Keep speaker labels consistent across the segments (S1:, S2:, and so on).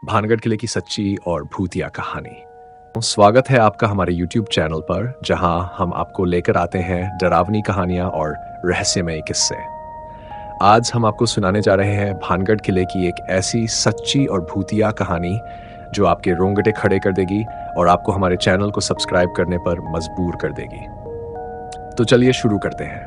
S1: भानगढ़ किले की सच्ची और भूतिया कहानी। स्वागत है आपका हमारे YouTube चैनल पर, जहां हम आपको लेकर आते हैं डरावनी कहानियां और रहस्यमय किस्से। आज हम आपको सुनाने जा रहे हैं भानगढ़ किले की एक ऐसी सच्ची और भूतिया कहानी जो आपके रोंगटे खड़े कर देगी और आपको हमारे चैनल को सब्सक्राइब करने पर मजबूर कर देगी। तो चलिए शुरू करते हैं।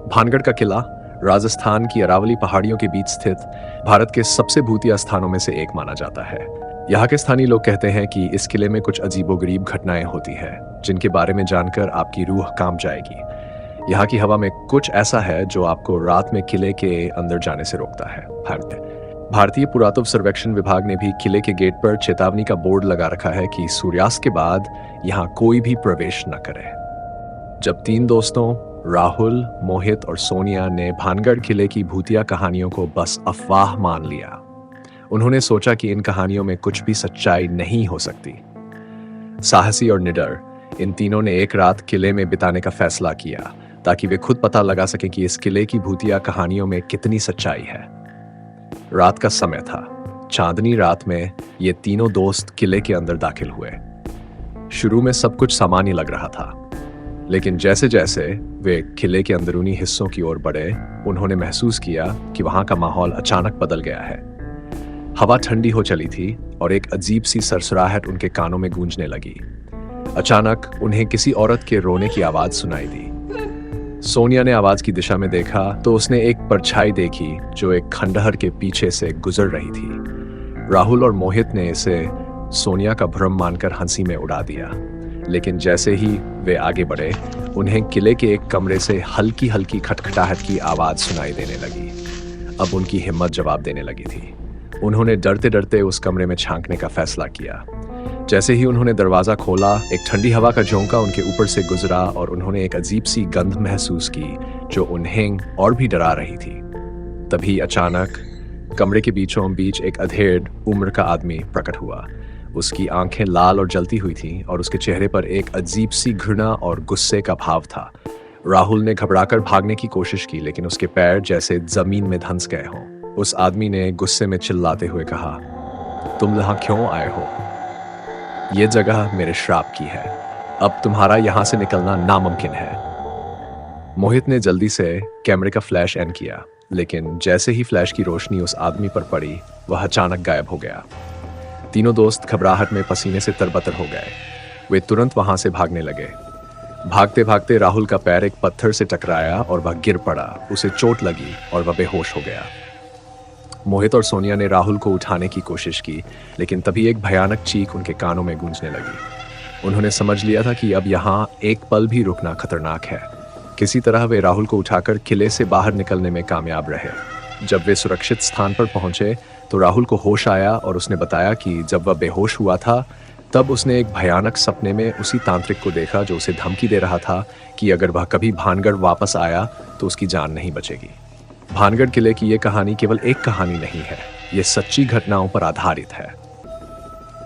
S1: भानगढ़ का किला राजस्थान की अरावली पहाड़ियों के बीच स्थित भारत के सबसे भूतिया स्थानों में से एक माना जाता है। यहाँ के स्थानीय लोग कहते हैं कि इस किले में कुछ अजीबोगरीब घटनाएं होती हैं, जिनके बारे में जानकर आपकी रूह कांप जाएगी। यहाँ की हवा में कुछ ऐसा है जो आपको रात में किले के अंदर जाने से रोकता है। भारतीय पुरातत्व सर्वेक्षण विभाग ने भी किले के गेट पर चेतावनी का बोर्ड लगा रखा है कि सूर्यास्त के बाद यहाँ कोई भी प्रवेश न करे। जब तीन दोस्तों राहुल, मोहित और सोनिया ने भानगढ़ किले की भूतिया कहानियों को बस अफवाह मान लिया, उन्होंने सोचा कि इन कहानियों में कुछ भी सच्चाई नहीं हो सकती। साहसी और निडर इन तीनों ने एक रात किले में बिताने का फैसला किया ताकि वे खुद पता लगा सकें कि इस किले की भूतिया कहानियों में कितनी सच्चाई है। रात का समय था। चांदनी रात में ये तीनों दोस्त किले के अंदर दाखिल हुए। शुरू में सब कुछ सामान्य लग रहा था, लेकिन जैसे जैसे वे किले के अंदरूनी हिस्सों की ओर बढ़े, उन्होंने महसूस किया कि वहां का माहौल अचानक बदल गया है। हवा ठंडी हो चली थी और एक अजीब सी सरसराहट उनके कानों में गूंजने लगी। अचानक उन्हें किसी औरत के रोने की आवाज सुनाई दी। सोनिया ने आवाज की दिशा में देखा तो उसने एक परछाई देखी जो एक खंडहर के पीछे से गुजर रही थी। राहुल और मोहित ने इसे सोनिया का भ्रम मानकर हंसी में उड़ा दिया, लेकिन जैसे ही वे आगे बढ़े, उन्हें किले के एक कमरे से हल्की हल्की खटखटाहट की आवाज सुनाई देने लगी। अब उनकी हिम्मत जवाब देने लगी थी। उन्होंने डरते डरते उस कमरे में झांकने का फैसला किया। जैसे ही उन्होंने दरवाजा खोला, एक ठंडी हवा का झोंका उनके ऊपर से गुजरा और उन्होंने एक अजीब सी गंध महसूस की जो उन्हें और भी डरा रही थी। तभी अचानक कमरे के बीचों बीच एक अधेड़ उम्र का आदमी प्रकट हुआ। उसकी आंखें लाल और जलती हुई थीं और उसके चेहरे पर एक अजीब सी घृणा और गुस्से का भाव था। राहुल ने घबराकर भागने की कोशिश की, लेकिन उसके पैर जैसे जमीन में धंस गए हों। उस आदमी ने गुस्से में चिल्लाते हुए कहा, तुम यहाँ क्यों आए हो? ये जगह मेरे श्राप की है। अब तुम्हारा यहाँ से निकलना नामुमकिन है। मोहित ने जल्दी से कैमरे का फ्लैश ऑन किया, लेकिन जैसे ही फ्लैश की रोशनी उस आदमी पर पड़ी, वह अचानक गायब हो गया। तीनों दोस्त घबराहट में पसीने से तरबतर हो गए। वे तुरंत वहां से भागने लगे। भागते भागते राहुल का पैर एक पत्थर से टकराया और वह गिर पड़ा। उसे चोट लगी और वह बेहोश हो गया। मोहित और सोनिया ने राहुल को उठाने की कोशिश की, लेकिन तभी एक भयानक चीख उनके कानों में गूंजने लगी। उन्होंने समझ लिया था कि अब यहाँ एक पल भी रुकना खतरनाक है। किसी तरह वे राहुल को उठाकर किले से बाहर निकलने में कामयाब रहे। जब वे सुरक्षित स्थान पर पहुंचे तो राहुल को होश आया और उसने बताया कि जब वह बेहोश हुआ था, तब उसने एक भयानक सपने में उसी तांत्रिक को देखा जो उसे धमकी दे रहा था कि अगर वह कभी भानगढ़ वापस आया तो उसकी जान नहीं बचेगी। भानगढ़ किले की यह कहानी केवल एक कहानी नहीं है, ये सच्ची घटनाओं पर आधारित है।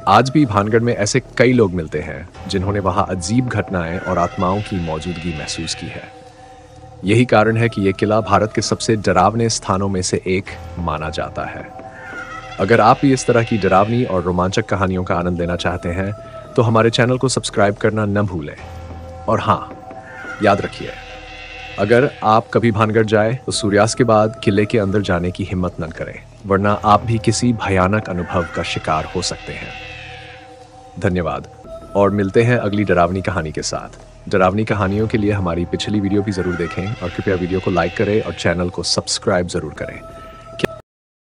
S1: आज भी भानगढ़ में ऐसे कई लोग मिलते हैं जिन्होंने वहां अजीब घटनाएं और आत्माओं की मौजूदगी महसूस की है। यही कारण है कि यह किला भारत के सबसे डरावने स्थानों में से एक माना जाता है। अगर आप भी इस तरह की डरावनी और रोमांचक कहानियों का आनंद लेना चाहते हैं तो हमारे चैनल को सब्सक्राइब करना न भूलें। और हाँ, याद रखिए, अगर आप कभी भानगढ़ जाए तो सूर्यास्त के बाद किले के अंदर जाने की हिम्मत न करें, वरना आप भी किसी भयानक अनुभव का शिकार हो सकते हैं। धन्यवाद और मिलते हैं अगली डरावनी कहानी के साथ। डरावनी कहानियों के लिए हमारी पिछली वीडियो भी जरूर देखें और कृपया वीडियो को लाइक करें और चैनल को सब्सक्राइब जरूर करें।